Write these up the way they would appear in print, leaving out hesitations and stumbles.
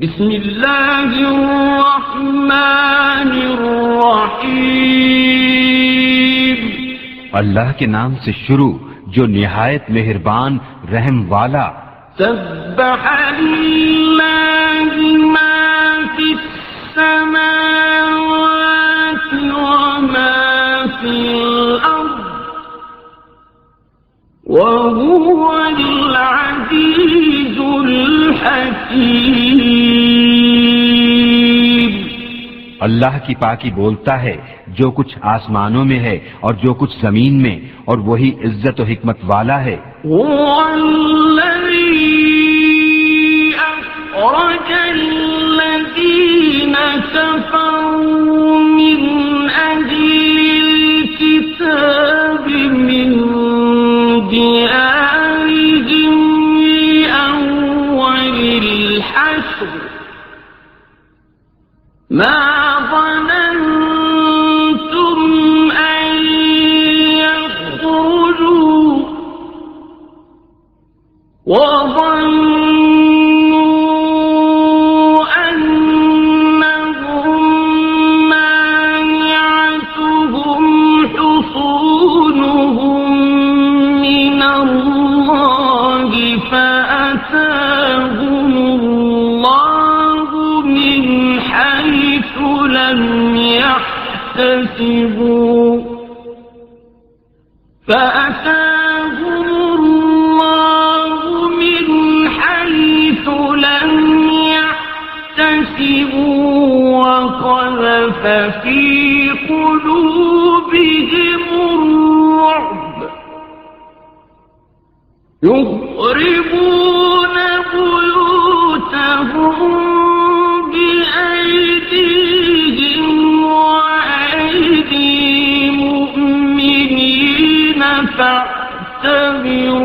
بسم اللہ الرحمن الرحیم، اللہ کے نام سے شروع جو نہایت مہربان رحم والا۔ سبح للہ ما فی السماوات وما فی الارض وهو العزیز الحکیم۔ اللہ کی پاکی بولتا ہے جو کچھ آسمانوں میں ہے اور جو کچھ زمین میں، اور وہی عزت و حکمت والا ہے۔ هو الذی اخرج الذین كفروا من اہل الكتاب من دیارهم لأول الحشر ما ظننتم أن يخرجوا وظنوا أنهم مانعتهم حصونهم من الله فأتاهم الله من حيث لم يحتسبوا وقذف في قلوبهم الرعب يخربون بيوتهم بأيديهم وأيدي مؤمنين فاعتبروا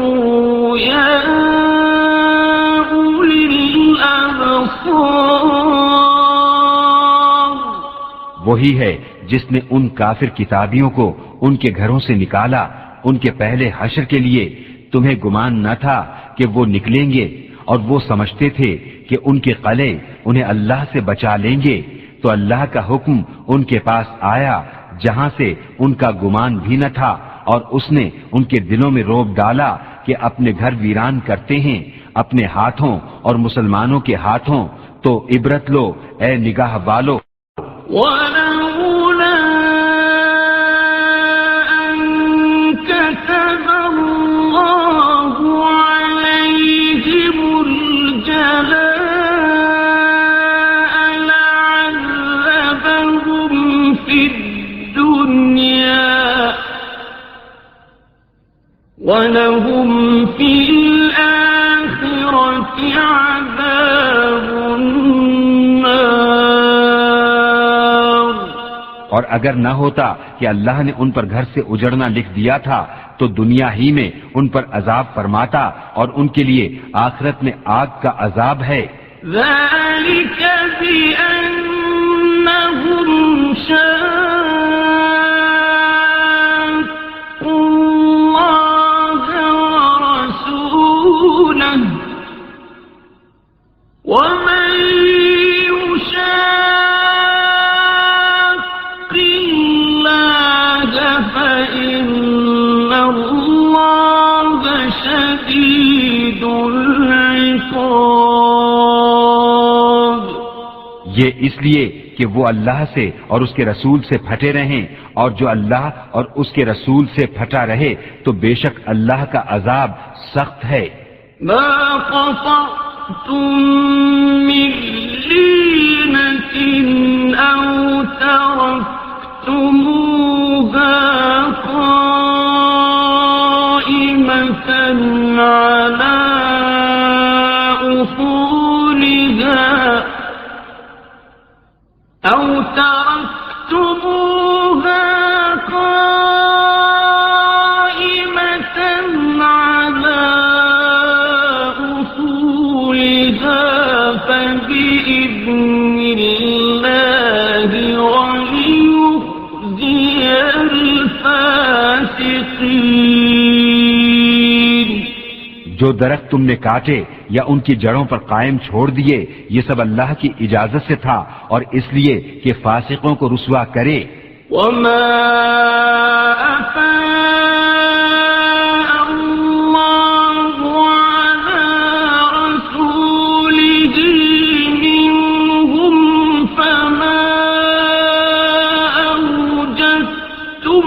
يا أولي الأبصار۔ وہی ہے جس نے ان کافر کتابیوں کو ان کے گھروں سے نکالا ان کے پہلے حشر کے لیے۔ تمہیں گمان نہ تھا کہ وہ نکلیں گے، اور وہ سمجھتے تھے کہ ان کے قلعے انہیں اللہ سے بچا لیں گے، تو اللہ کا حکم ان کے پاس آیا جہاں سے ان کا گمان بھی نہ تھا، اور اس نے ان کے دلوں میں رعب ڈالا کہ اپنے گھر ویران کرتے ہیں اپنے ہاتھوں اور مسلمانوں کے ہاتھوں۔ تو عبرت لو اے نگاہ والو۔ ولولا أن كتب الله عليهم الجلاء لعذبهم في الدنيا ولهم في الآخرة عذاب النار۔ اور اگر نہ ہوتا کہ اللہ نے ان پر گھر سے اجڑنا لکھ دیا تھا تو دنیا ہی میں ان پر عذاب فرماتا، اور ان کے لیے آخرت میں آگ کا عذاب ہے۔ ذلك بأنهم شاقوا الله ورسوله ومن يشاق الله فإن الله شديد العقاب۔ یہ اس لیے کہ وہ اللہ سے اور اس کے رسول سے پھٹے رہیں، اور جو اللہ اور اس کے رسول سے پھٹا رہے تو بے شک اللہ کا عذاب سخت ہے۔ ما قطعتم من لينة أو تركتموها قائمة على أصولها أو تركتموها قائمة على أصولها فبإذن الله وليخزي الفاسقين۔ جو جو درخت تم نے کاٹے یا ان کی جڑوں پر قائم چھوڑ دیے، یہ سب اللہ کی اجازت سے تھا اور اس لیے کہ فاسقوں کو رسوا کرے۔ وما أفاء الله على رسوله منهم فما أوجدتم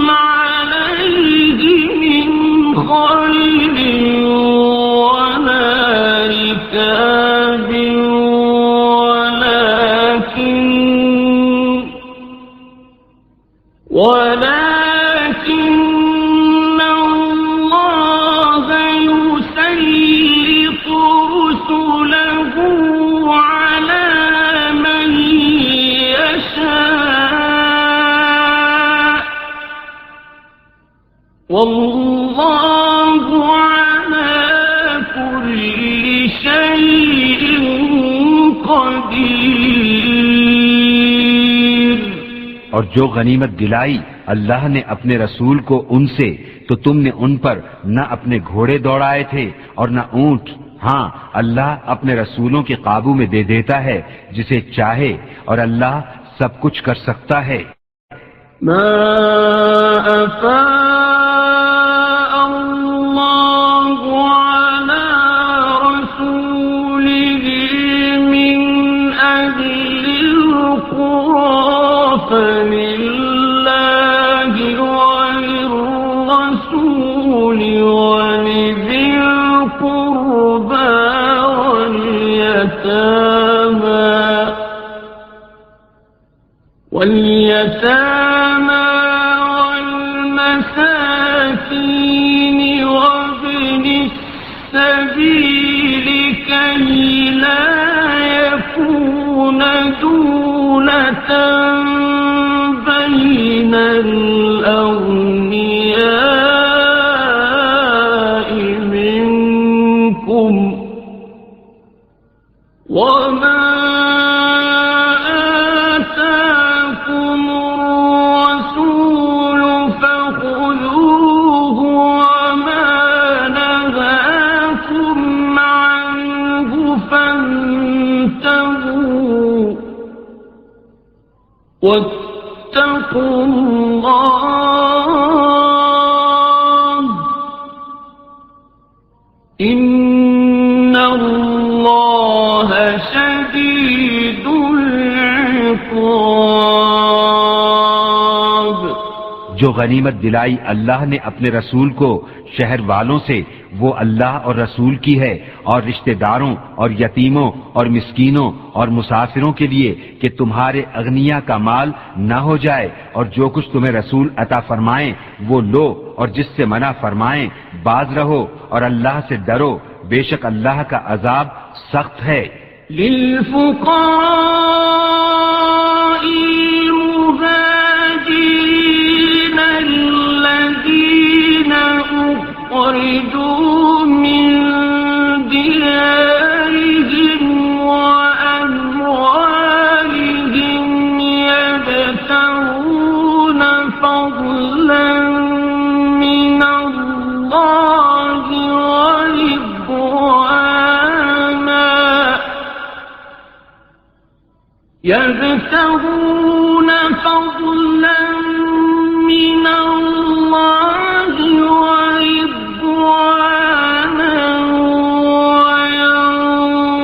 عليه من خيل ولا ركاب ولكن الله يسلط رسله على من يشاء والله على كل شيء قدير۔ اور جو غنیمت دلائی اللہ نے اپنے رسول کو ان سے تو تم نے ان پر نہ اپنے گھوڑے دوڑائے تھے اور نہ اونٹ، ہاں اللہ اپنے رسولوں کے قابو میں دے دیتا ہے جسے چاہے اور اللہ سب کچھ کر سکتا ہے۔ ما أفاء الله على رسوله من أهل القرى فلله وللرسول ولذي القربى واليتامى والمساكين وابن السبيل كي لا يكون دولة بين الأغنياء منكم وما آتاكم الرسول فخذوه وما نهاكم عنه فانتهوا واتقوا الله إن الله شديد العقاب۔ جو غنیمت دلائی اللہ نے اپنے رسول کو شہر والوں سے وہ اللہ اور رسول کی ہے، اور رشتہ داروں اور یتیموں اور مسکینوں اور مسافروں کے لیے کہ تمہارے اغنیا کا مال نہ ہو جائے، اور جو کچھ تمہیں رسول عطا فرمائیں وہ لو، اور جس سے منع فرمائیں باز رہو، اور اللہ سے ڈرو، بے شک اللہ کا عذاب سخت ہے۔ للفقراء المهاجرين الذين أخرجوا من ديارهم وأموالهم يبتغون فضلا من الله يبتغون فضلا من الله ورضوانا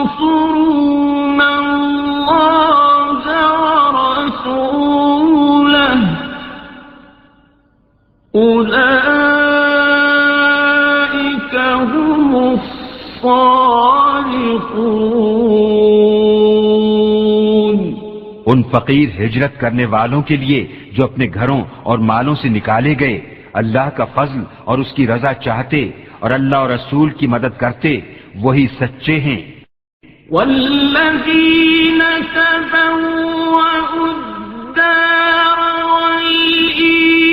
وينصرون الله ورسوله أولئك هم الصادقون۔ ان فقیر ہجرت کرنے والوں کے لیے جو اپنے گھروں اور مالوں سے نکالے گئے، اللہ کا فضل اور اس کی رضا چاہتے اور اللہ اور رسول کی مدد کرتے، وہی سچے ہیں۔ والذین تبوأوا الدار والإيمان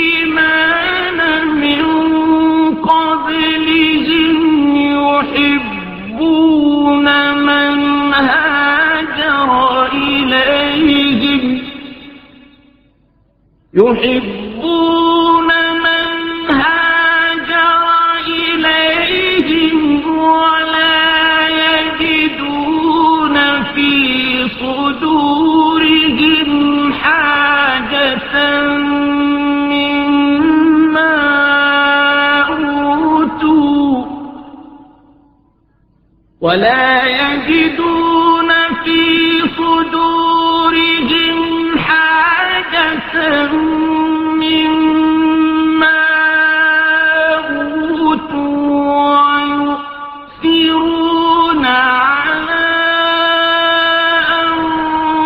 من قبلهم يحبون من هاجر إليهم ولا يجدون في صدورهم حاجة مما أوتوا ويؤثرون على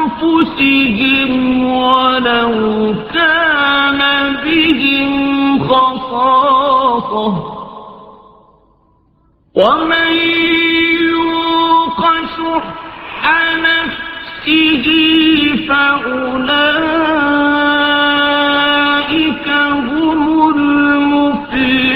أنفسهم ولو كان بهم خصاصة ومن يوق شح نفسه فأولئك هم المفلحون۔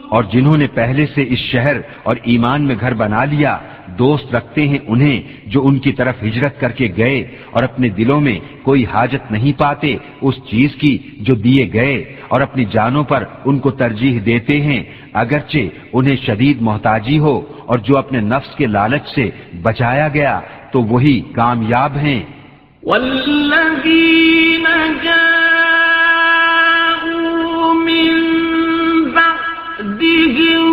اور جنہوں نے پہلے سے اس شہر اور ایمان میں گھر بنا لیا دوست رکھتے ہیں انہیں جو ان کی طرف ہجرت کر کے گئے اور اپنے دلوں میں کوئی حاجت نہیں پاتے اس چیز کی جو دیے گئے اور اپنی جانوں پر ان کو ترجیح دیتے ہیں اگرچہ انہیں شدید محتاجی ہو اور جو اپنے نفس کے لالچ سے بچایا گیا تو وہی کامیاب ہیں۔ والذین جاءوا من بعدهم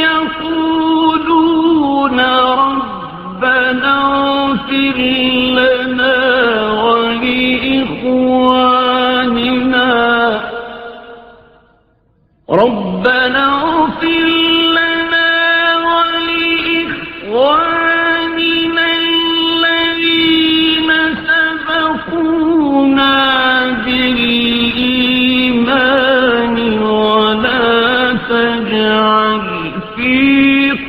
يقولون ربنا اغفر لنا ولإخواننا ربنا اغفر لنا ولإخواننا الذين سبقونا بالإيمان ولا تجعل في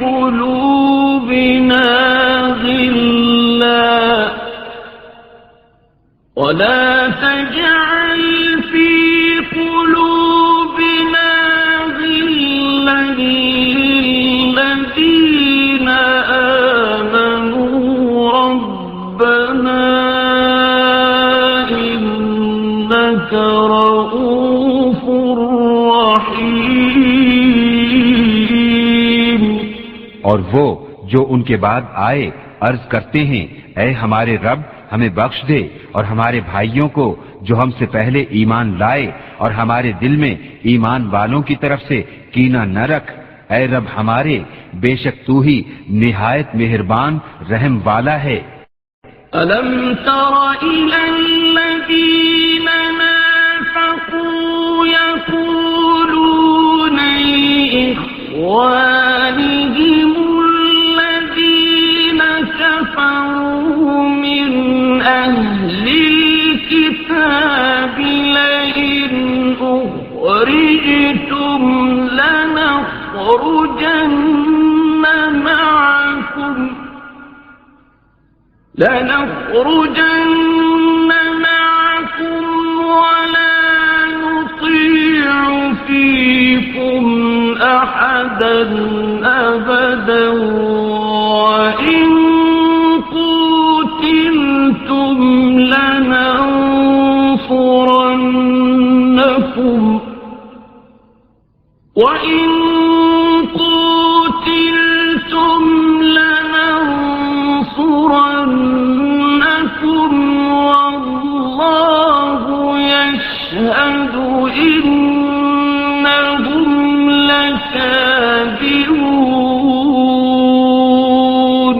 قلوبنا غلا للذين آمنوا ربنا إنك رؤوف رحيم۔ اور وہ جو ان کے بعد آئے عرض کرتے ہیں اے ہمارے رب ہمیں بخش دے اور ہمارے بھائیوں کو جو ہم سے پہلے ایمان لائے اور ہمارے دل میں ایمان والوں کی طرف سے کینہ نہ رکھ، اے رب ہمارے بے شک تو ہی نہایت مہربان رحم والا ہے۔ أَلَمْ تَرَ إِلَى الَّذِينَ نَافَقُوا يَقُولُونَ لِإِخْوَانِهِمُ الَّذِينَ كَفَرُوا مِنْ أَهْلِ الْكِتَابِ لَئِنْ أُخْرِجْتُمْ لَنَخْرُجَنَّ معكم ولا نطيع فيكم أحدا أبدا وإن قتلتم لننصرنكم والله يشهد إنهم لكاذبون۔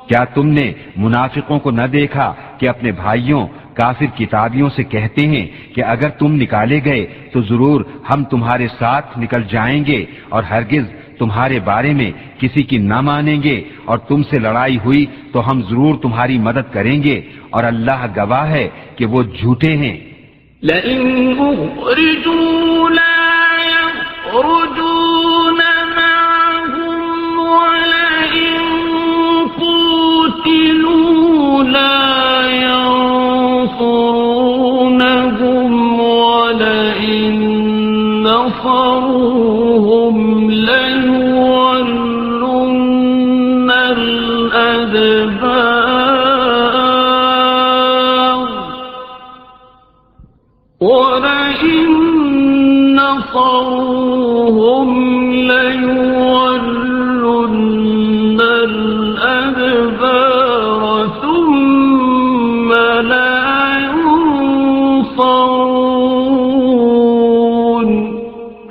کیا تم نے منافقوں کو نہ دیکھا کہ اپنے بھائیوں کافر کتابیوں سے کہتے ہیں کہ اگر تم نکالے گئے تو ضرور ہم تمہارے ساتھ نکل جائیں گے اور ہرگز تمہارے بارے میں کسی کی نہ مانیں گے اور تم سے لڑائی ہوئی تو ہم ضرور تمہاری مدد کریں گے اور اللہ گواہ ہے کہ وہ جھوٹے ہیں۔ لئن أخرجوا لا يخرجون معهم ولئن قتلوا لا ينصرونهم ولئن نصروهم ليولن الأدبار ولئن نصروهم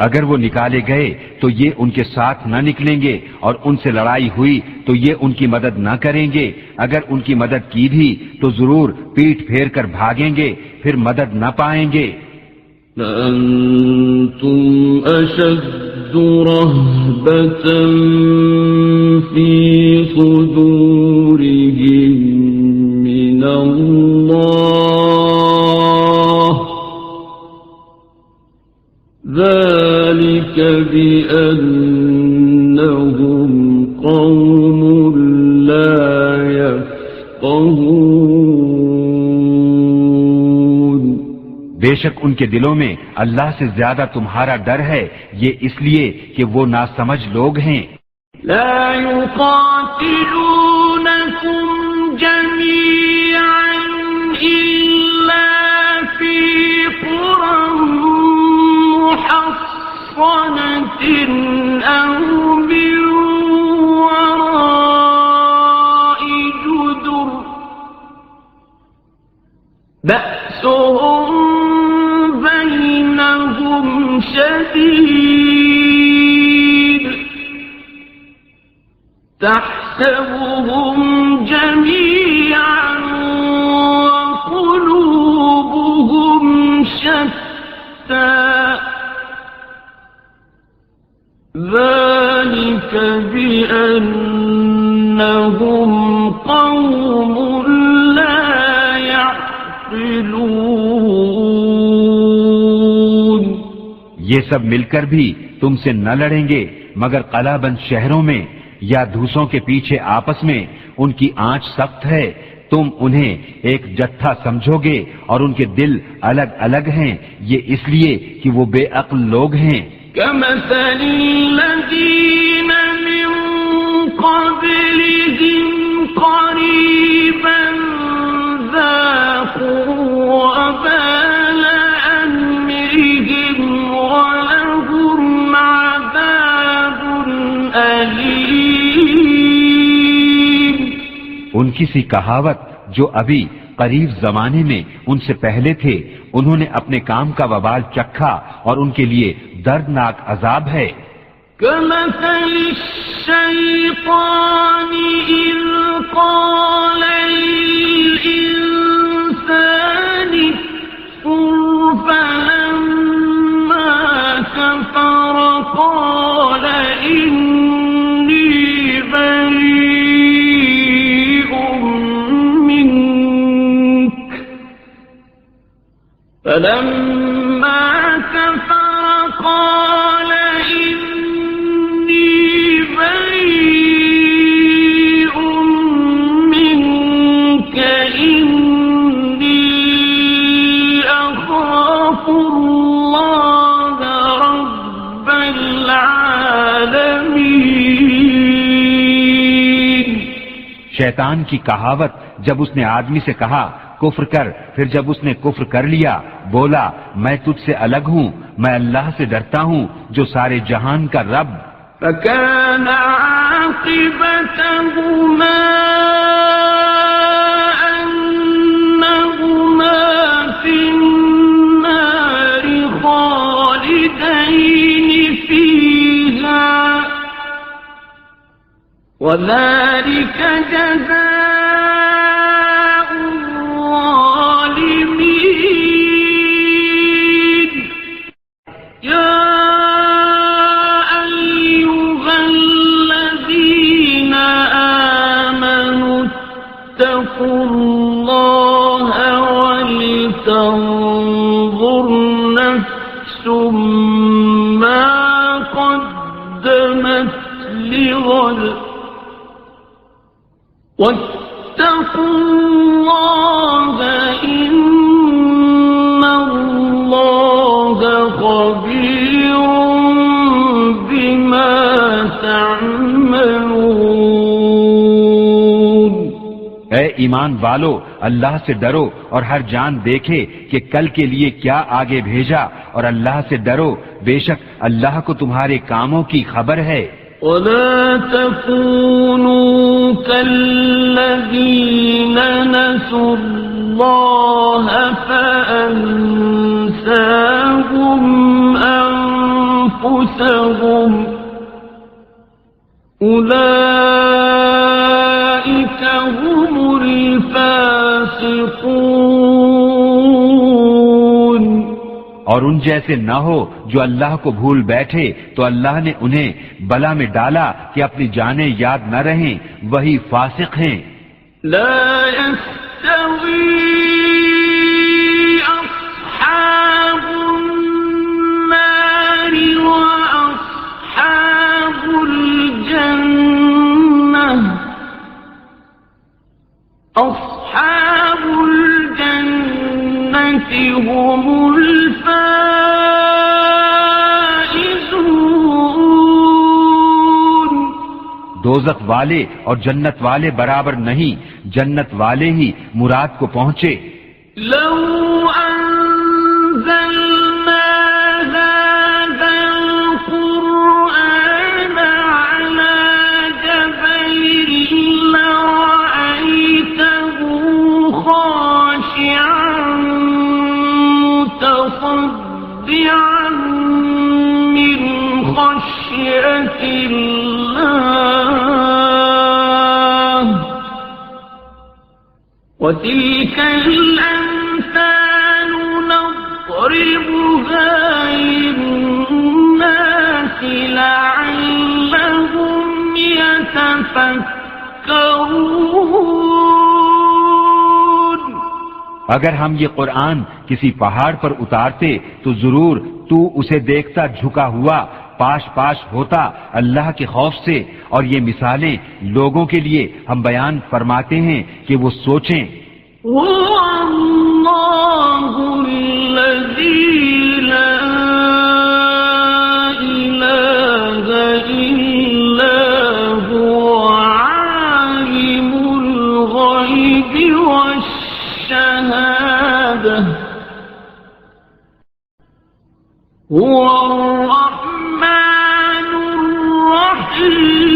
اگر وہ نکالے گئے تو یہ ان کے ساتھ نہ نکلیں گے، اور ان سے لڑائی ہوئی تو یہ ان کی مدد نہ کریں گے، اگر ان کی مدد کی بھی تو ضرور پیٹ پھیر کر بھاگیں گے، پھر مدد نہ پائیں گے۔ لأنتم أشد رهبة في صدورهم من الله ذلك بأنهم قوم لا يفقهون۔ بے شک ان کے دلوں میں اللہ سے زیادہ تمہارا ڈر ہے، یہ اس لیے کہ وہ ناسمجھ لوگ ہیں۔ لا يقاتلونكم جميعا إلا في قرى محصنة أو من وراء جدر بأسهم بينهم شديد تحسبهم جميعا وقلوبهم شتى ذلك بأنهم قوم لا يعقلون۔ یہ سب مل کر بھی تم سے نہ لڑیں گے مگر قلعہ بند شہروں میں یا دھوسوں کے پیچھے آپس میں، ان کی آنچ سخت ہے، تم انہیں ایک جتھا سمجھو گے اور ان کے دل الگ الگ ہیں، یہ اس لیے کہ وہ بے عقل لوگ ہیں۔ كمثل الذين من قبلهم قريبا ذاقوا وبال أمرهم ولهم عذاب أليم۔ ان کی سی کہاوت جو ابھی قریب زمانے میں ان سے پہلے تھے، انہوں نے اپنے کام کا وبال چکھا اور ان کے لیے دردناک عذاب ہے۔ كمثل الشيطان إذ قال للإنسان اكفر فلما كفر قال إني بريء منك فلما كفر قال إني بريء منك إني أخاف الله رب العالمين۔ شیطان کی کہاوت جب اس نے آدمی سے کہا کفر کر، پھر جب اس نے کفر کر لیا بولا میں تجھ سے الگ ہوں، میں اللہ سے ڈرتا ہوں جو سارے جہان کا رب۔ فكان عاقبتهما أنهما في النار خالدين فيها وذلك جزاء الظالمين۔ يا أيها الذين آمنوا اتقوا الله ولتنظر نفس ما قدمت لغد واتقوا الله إن الله خبير بما تعملون۔ اے ایمان والو، اللہ سے ڈرو اور ہر جان دیکھے کہ کل کے لیے کیا آگے بھیجا، اور اللہ سے ڈرو، بے شک اللہ کو تمہارے کاموں کی خبر ہے۔ ولا تكونوا كالذين نسوا الله فأنساهم أنفسهم أولئك هم الفاسقون. اور ان جیسے نہ ہو جو اللہ کو بھول بیٹھے تو اللہ نے انہیں بلا میں ڈالا کہ اپنی جانیں یاد نہ رہیں، وہی فاسق ہیں. لا يستوي أصحاب النار وأصحاب الجنة. أصحاب الجنة هم الفائزون. دوزخ والے اور جنت والے برابر نہیں، جنت والے ہی مراد کو پہنچے. لو أنزلنا هذا القرآن على جبل لرأيته خاشعا متصدعا من خشية الله. وتلك الأمثال نضربها للناس لعلهم يتفكرون. اگر ہم یہ قرآن کسی پہاڑ پر اتارتے تو ضرور تو اسے دیکھتا جھکا ہوا پاش پاش ہوتا اللہ کے خوف سے، اور یہ مثالیں لوگوں کے لیے ہم بیان فرماتے ہیں کہ وہ سوچیں. هو الله الذي لا إله إلا هو عالم الغيب والشهادة. هو الرحمن الرحيم.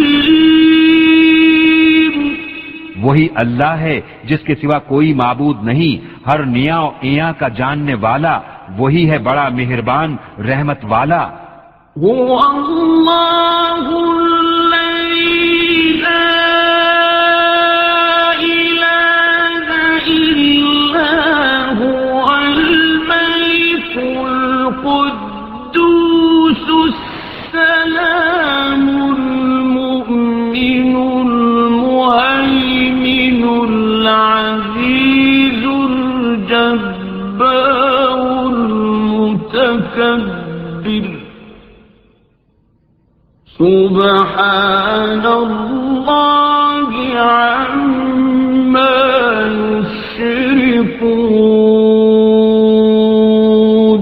وہی اللہ ہے جس کے سوا کوئی معبود نہیں، ہر نیا و ایا کا جاننے والا، وہی ہے بڑا مہربان رحمت والا. هو الله الذي لا إله إلا هو الملك القدوس السلام المؤمن المهيمن العزيز الجبار المتكبر. سبحان الله عما يشركون.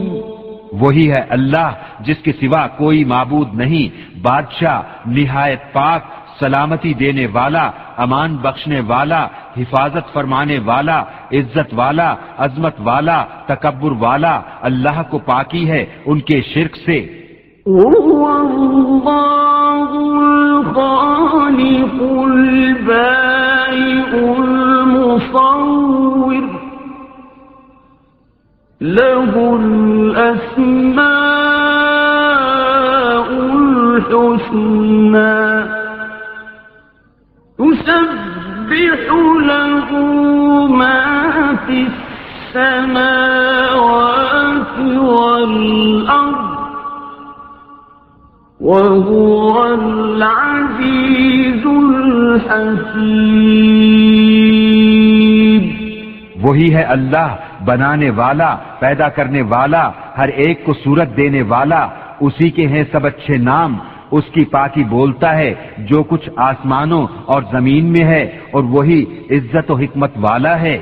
وہی ہے اللہ جس کے سوا کوئی معبود نہیں، بادشاہ نہایت پاک، سلامتی دینے والا، امان بخشنے والا، حفاظت فرمانے والا، عزت والا، عظمت والا، تکبر والا. اللہ کو پاکی ہے ان کے شرک سے. هو الله الخالق البارئ المصور. له الأسماء الحسنى. يسبح له ما في السماوات والأرض وهو العزيز الحكيم. وہی ہے اللہ بنانے والا، پیدا کرنے والا، ہر ایک کو صورت دینے والا. اسی کے ہیں سب اچھے نام. اس کی پاکی بولتا ہے جو کچھ آسمانوں اور زمین میں ہے، اور وہی عزت و حکمت والا ہے.